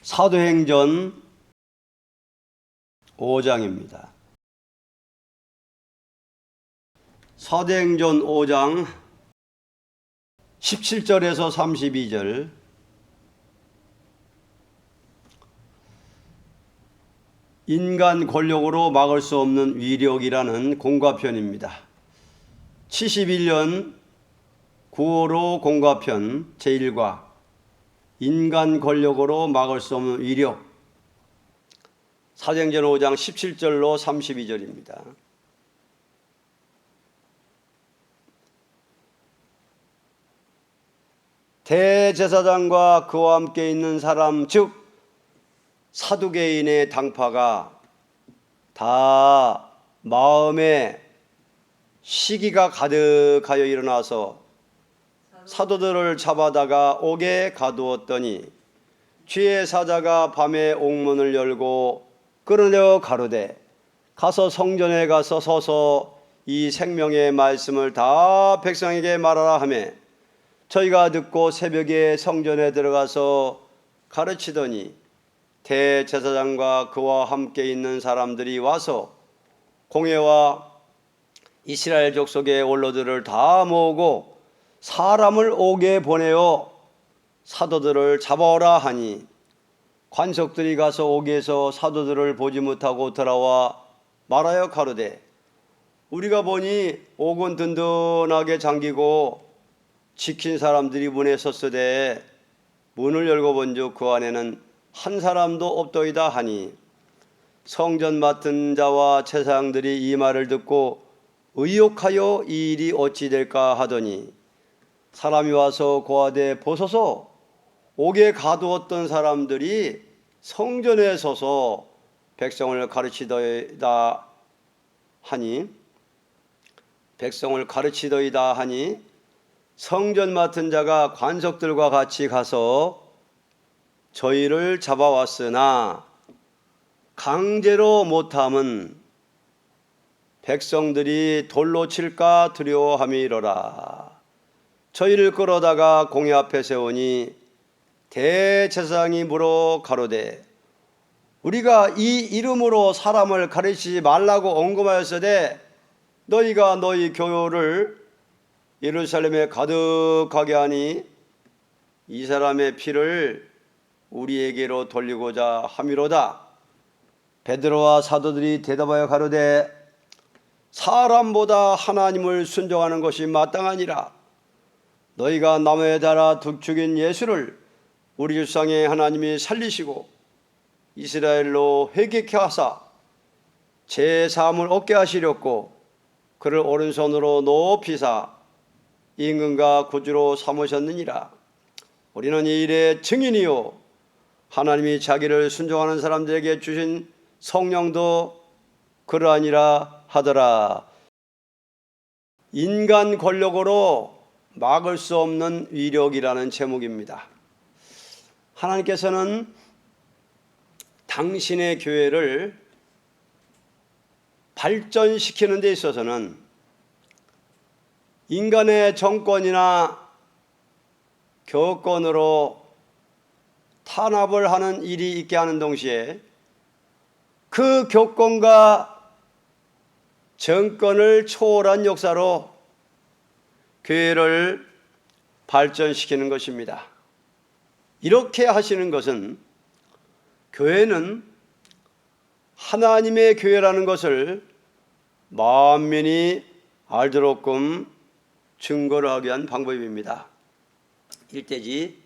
사도행전 5장입니다. 사도행전 5장 17절에서 32절. 인간 권력으로 막을 수 없는 위력이라는 공과편입니다. 71년 9.5 공과편 제1과 인간 권력으로 막을 수 없는 위력. 사도행전 5장 17절로 32절입니다. 대제사장과 그와 함께 있는 사람 즉 사두개인의 당파가 다 마음에 시기가 가득하여 일어나서 사도들을 잡아다가 옥에 가두었더니 주의 사자가 밤에 옥문을 열고 끌어내어 가로되 가서 성전에 가서 서서 이 생명의 말씀을 다 백성에게 말하라 하며 저희가 듣고 새벽에 성전에 들어가서 가르치더니 대제사장과 그와 함께 있는 사람들이 와서 공회와 이스라엘 족속의 원로들을 다 모으고 사람을 옥에 보내어 사도들을 잡아오라 하니 관석들이 가서 옥에서 사도들을 보지 못하고 돌아와 말하여 가로되 우리가 보니 옥은 든든하게 잠기고 지킨 사람들이 문에 섰으되 문을 열고 본즉 그 안에는 한 사람도 없더이다 하니 성전 맡은 자와 제사장들이 이 말을 듣고 의욕하여 이 일이 어찌 될까 하더니 사람이 와서 고하되 보소서 옥에 가두었던 사람들이 성전에 서서 백성을 가르치더이다 하니 성전 맡은 자가 관석들과 같이 가서 저희를 잡아왔으나 강제로 못함은 백성들이 돌로 칠까 두려워함이로라. 저희를 끌어다가 공회 앞에 세우니 대제사장이 물어 가로되 우리가 이 이름으로 사람을 가르치지 말라고 언급하였으되 너희가 너희 교요를 예루살렘에 가득하게 하니 이 사람의 피를 우리에게로 돌리고자 함이로다. 베드로와 사도들이 대답하여 가로되 사람보다 하나님을 순종하는 것이 마땅하니라. 너희가 나무에 달아 죽인 예수를 우리 조상의 하나님이 살리시고 이스라엘로 회개케 하사 제 사함을 얻게 하시렸고 그를 오른손으로 높이사 임금과 구주로 삼으셨느니라. 우리는 이 일의 증인이요 하나님이 자기를 순종하는 사람들에게 주신 성령도 그러하니라 하더라. 인간 권력으로 막을 수 없는 위력이라는 제목입니다. 하나님께서는 당신의 교회를 발전시키는 데 있어서는 인간의 정권이나 교권으로 탄압을 하는 일이 있게 하는 동시에 그 교권과 정권을 초월한 역사로 교회를 발전시키는 것입니다. 이렇게 하시는 것은 교회는 하나님의 교회라는 것을 만민이 알도록끔 증거를 하기 위한 방법입니다. 일대지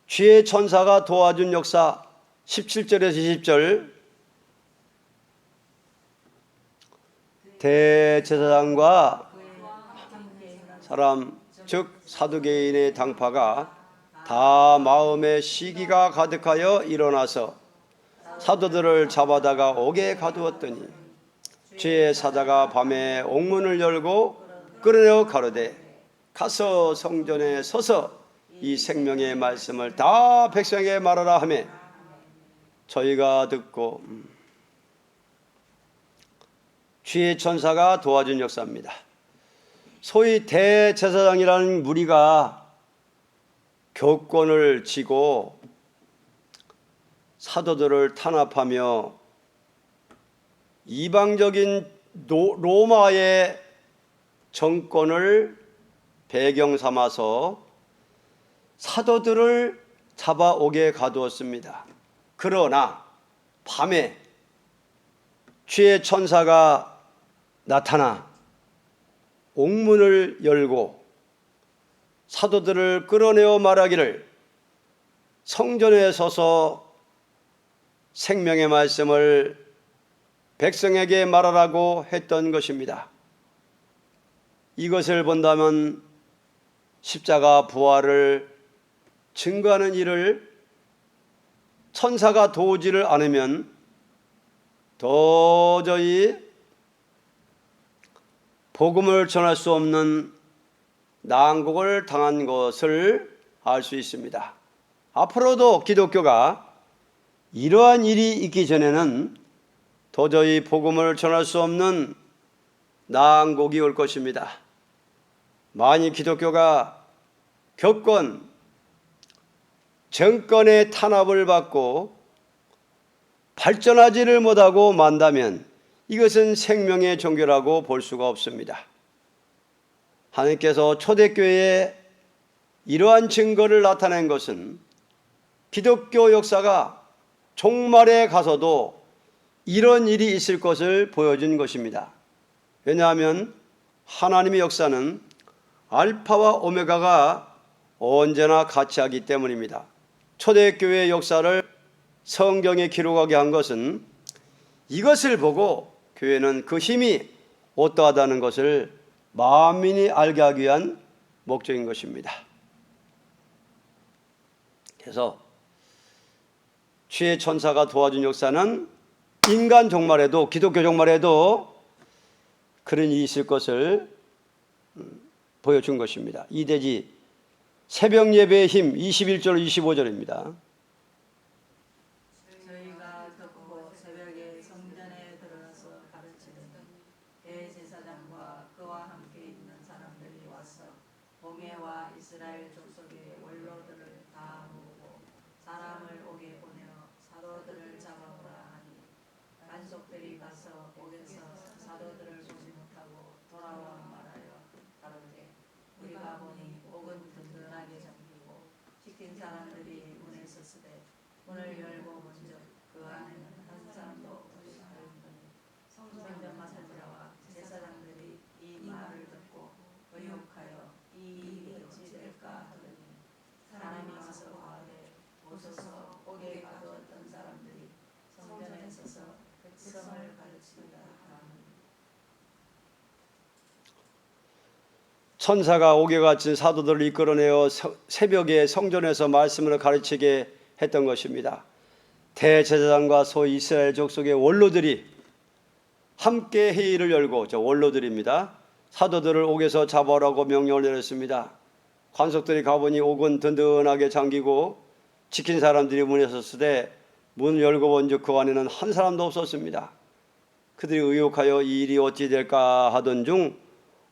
주의 천사가 도와준 역사 17절에서 20절. 대제사장과 사람 즉 사두개인의 당파가 다 마음에 시기가 가득하여 일어나서 사도들을 잡아다가 옥에 가두었더니 주의 사자가 밤에 옥문을 열고 끌어내어 가로되 가서 성전에 서서 이 생명의 말씀을 다 백성에게 말하라 하며 저희가 듣고 주의 천사가 도와준 역사입니다. 소위 대제사장이라는 무리가 교권을 쥐고 사도들을 탄압하며 이방적인 로마의 정권을 배경 삼아서 사도들을 잡아오게 가두었습니다. 그러나 밤에 주의 천사가 나타나 옥문을 열고 사도들을 끌어내어 말하기를 성전에 서서 생명의 말씀을 백성에게 말하라고 했던 것입니다. 이것을 본다면 십자가 부활을 증거하는 일을 천사가 도우지를 않으면 도저히 복음을 전할 수 없는 난국을 당한 것을 알 수 있습니다. 앞으로도 기독교가 이러한 일이 있기 전에는 도저히 복음을 전할 수 없는 난국이 올 것입니다. 만일 기독교가 겪은 정권의 탄압을 받고 발전하지를 못하고 만다면 이것은 생명의 종교라고 볼 수가 없습니다. 하나님께서 초대교회에 이러한 증거를 나타낸 것은 기독교 역사가 종말에 가서도 이런 일이 있을 것을 보여준 것입니다. 왜냐하면 하나님의 역사는 알파와 오메가가 언제나 같이 하기 때문입니다. 초대교회의 역사를 성경에 기록하게 한 것은 이것을 보고 교회는 그 힘이 어떠하다는 것을 만민이 알게 하기 위한 목적인 것입니다. 그래서 주의 천사가 도와준 역사는 인간 종말에도, 기독교 종말에도 그런 일이 있을 것을 보여준 것입니다. 이대지 새벽 예배의 힘 21절 25절입니다. 저희가 듣고 새벽에 성전에 들어가서 가르치던 대제사장과 그와 함께 있는 사람들이 와서 공회와 이스라엘 족속의 원로들을 다 모으고 사람을 오게 보내어 사도들을 잡아오라 하니 간속들이 가서 옥에서 사도들을 보지 못하고 돌아와 말하여 가로되 우리가 보니 옥은 든든하게 잠기고 지킨 사람들이 문에 섰으되 문을 열고 먼저 그 안에는 한 사람도 없이 하였더니 성전 마사지라와 제사장들이 이 말을 듣고 의혹하여 이 일이 어찌 될까 하더니 사람이 와서 고하되 오소서 옥에 가두었던 사람들이 성전에 서서 백성을 가르치리라 하니 천사가 옥에 갇힌 사도들을 이끌어내어 새벽에 성전에서 말씀을 가르치게 했던 것입니다. 대제사장과 소위 이스라엘 족속의 원로들이 함께 회의를 열고, 저 원로들입니다, 사도들을 옥에서 잡아오라고 명령을 내렸습니다. 관속들이 가보니 옥은 든든하게 잠기고 지킨 사람들이 문에 섰으되 문을 열고 본즉 그 안에는 한 사람도 없었습니다. 그들이 의혹하여 이 일이 어찌 될까 하던 중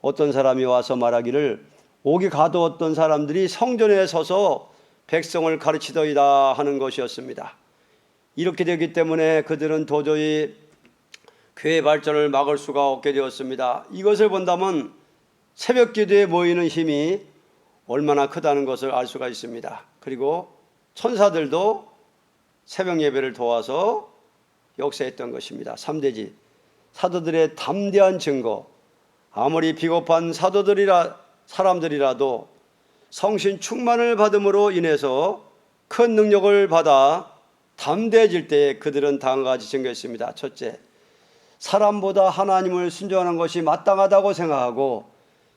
어떤 사람이 와서 말하기를 옥에 가두었던 사람들이 성전에 서서 백성을 가르치더이다 하는 것이었습니다. 이렇게 되기 때문에 그들은 도저히 교회 발전을 막을 수가 없게 되었습니다. 이것을 본다면 새벽 기도에 모이는 힘이 얼마나 크다는 것을 알 수가 있습니다. 그리고 천사들도 새벽 예배를 도와서 역사했던 것입니다. 3대지 사도들의 담대한 증거, 아무리 비겁한 사람들이라도 성신 충만을 받음으로 인해서 큰 능력을 받아 담대해질 때 그들은 다음과 같이 증거했습니다. 첫째, 사람보다 하나님을 순종하는 것이 마땅하다고 생각하고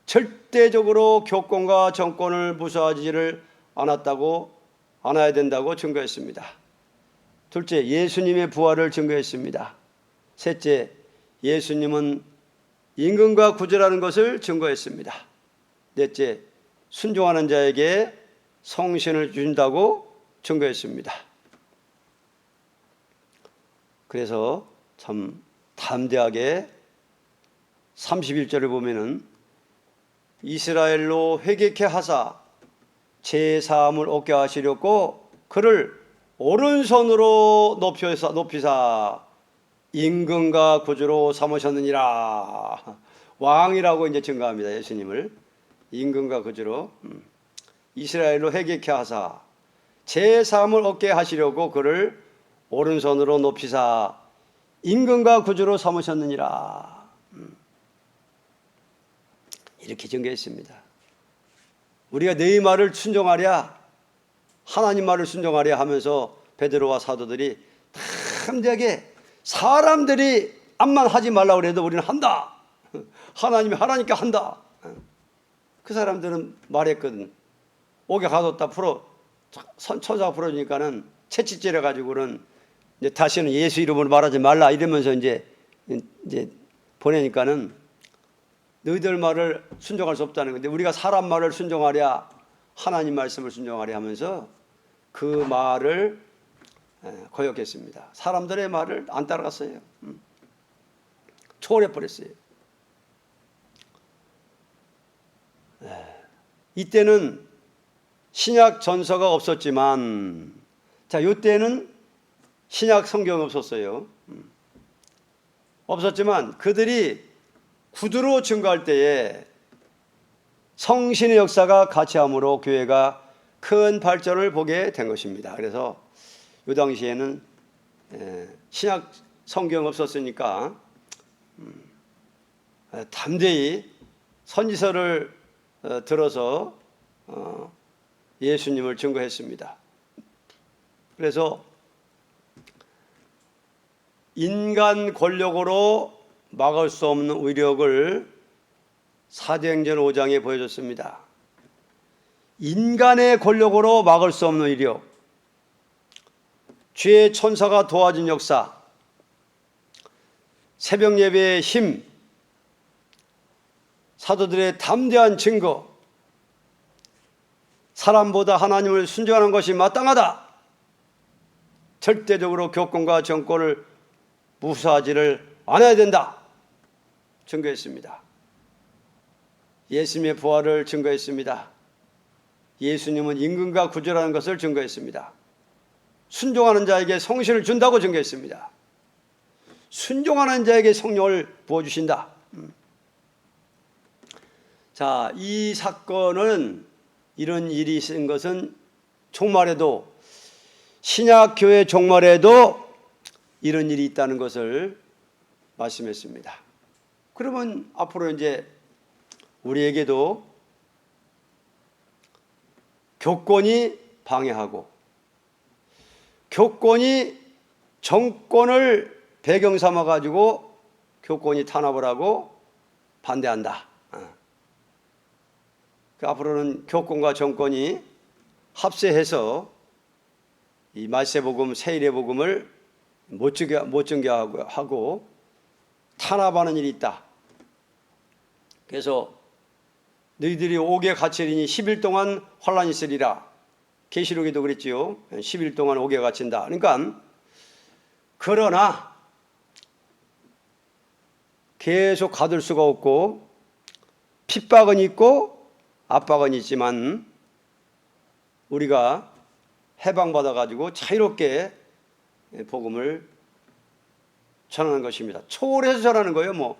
절대적으로 교권과 정권을 무시하지를 않아야 된다고 증거했습니다. 둘째, 예수님의 부활을 증거했습니다. 셋째, 예수님은 임금과 구제라는 것을 증거했습니다. 넷째, 순종하는 자에게 성신을 준다고 증거했습니다. 그래서 참 담대하게 31절을 보면은 이스라엘로 회개케 하사 제 사함을 얻게 하시려고 그를 오른손으로 높이사 임금과 구주로 삼으셨느니라. 왕이라고 이제 증거합니다. 예수님을 임금과 구주로 이스라엘로 회개케 하사 제3을 얻게 하시려고 그를 오른손으로 높이사 임금과 구주로 삼으셨느니라. 이렇게 증거했습니다. 우리가 너희 말을 순종하랴, 하나님 말을 순종하랴 하면서 베드로와 사도들이 담대하게 사람들이 암만 하지 말라고 그래도 우리는 한다. 하나님이 하라니까 한다. 그 사람들은 말했거든. 옥에 가뒀다 천사가 풀어주니까는 채찍질해 가지고는 이제 다시는 예수 이름으로 말하지 말라 이러면서 이제 보내니까는 너희들 말을 순종할 수 없다는 건데, 우리가 사람 말을 순종하랴, 하나님 말씀을 순종하랴 하면서 그 말을 거역했습니다. 사람들의 말을 안 따라갔어요. 초월해 버렸어요. 이때는 신약 전서가 없었지만, 자, 이때는 신약 성경이 없었어요. 없었지만 그들이 구두로 증거할 때에 성신의 역사가 같이 함으로 교회가 큰 발전을 보게 된 것입니다. 그래서 이 당시에는 신약 성경 없었으니까 담대히 선지서를 들어서 예수님을 증거했습니다. 그래서 인간 권력으로 막을 수 없는 위력을 사도행전 5장에 보여줬습니다. 인간의 권력으로 막을 수 없는 위력, 죄의 천사가 도와준 역사, 새벽 예배의 힘, 사도들의 담대한 증거, 사람보다 하나님을 순종하는 것이 마땅하다, 절대적으로 교권과 정권을 무시하지를 않아야 된다 증거했습니다. 예수님의 부활을 증거했습니다. 예수님은 임금과 구주라는 것을 증거했습니다. 순종하는 자에게 성신을 준다고 증거했습니다. 순종하는 자에게 성령을 부어주신다. 자, 이 사건은, 이런 일이 있은 것은 종말에도, 신약교회 종말에도 이런 일이 있다는 것을 말씀했습니다. 그러면 앞으로 이제 우리에게도 교권이 방해하고 교권이 정권을 배경 삼아 가지고 교권이 탄압을 하고 반대한다. 앞으로는 교권과 정권이 합세해서 이 말세복음, 세일의 복음을 못 증거하고 탄압하는 일이 있다. 그래서 너희들이 옥에 갇히리니 10일 동안 환란이 있으리라. 계시록에도 그랬지요. 10일 동안 옥에 갇힌다. 그러니까 그러나 계속 가둘 수가 없고 핍박은 있고 압박은 있지만 우리가 해방받아 가지고 자유롭게 복음을 전하는 것입니다. 초월해서 전하는 거예요.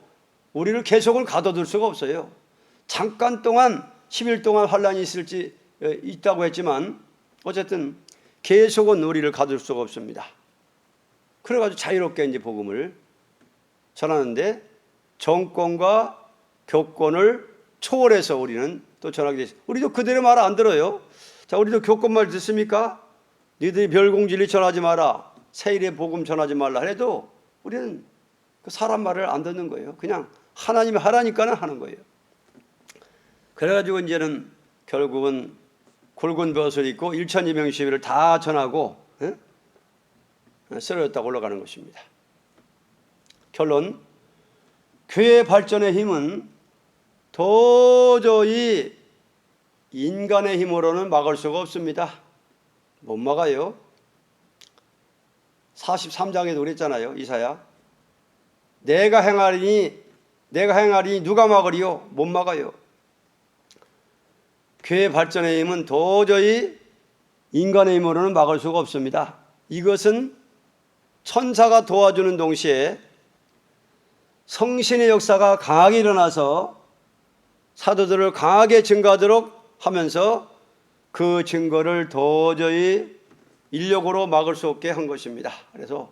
우리를 계속을 가둬둘 수가 없어요. 잠깐 동안 10일 동안 환란이 있다고 했지만 어쨌든 계속은 우리를 가둘 수가 없습니다. 그래가지고 자유롭게 이제 복음을 전하는데 정권과 교권을 초월해서 우리는 또 전하게 돼 있어요. 우리도 그들의 말 안 들어요. 자, 우리도 교권 말 듣습니까? 너희들이 별공진리 전하지 마라, 세일의 복음 전하지 말라 해도 우리는 그 사람 말을 안 듣는 거예요. 그냥 하나님이 하라니까는 하는 거예요. 그래가지고 이제는 결국은 굵은 벼슬 입고 1200시위를 다 전하고 쓰러졌다고 올라가는 것입니다. 결론, 교회 발전의 힘은 도저히 인간의 힘으로는 막을 수가 없습니다. 못 막아요. 43장에도 그랬잖아요. 이사야, 내가 행하리니 누가 막으리요? 못 막아요. 교회 발전의 힘은 도저히 인간의 힘으로는 막을 수가 없습니다. 이것은 천사가 도와주는 동시에 성신의 역사가 강하게 일어나서 사도들을 강하게 증거하도록 하면서 그 증거를 도저히 인력으로 막을 수 없게 한 것입니다. 그래서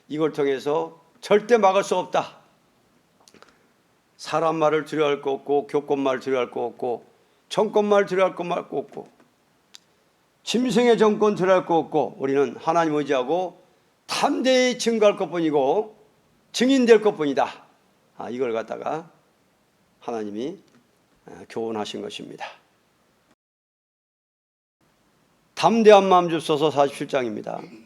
이걸 통해서 절대 막을 수 없다. 사람 말을 두려워할 거 없고 교권 말을 두려워할 거 없고 정권 말을 두려워할 거 없고 짐승의 정권 두려워할 거 없고 우리는 하나님 의지하고 담대히 증거할 것뿐이고 증인될 것뿐이다. 이걸 갖다가 하나님이 교훈하신 것입니다. 담대한 마음 주소서 47장입니다.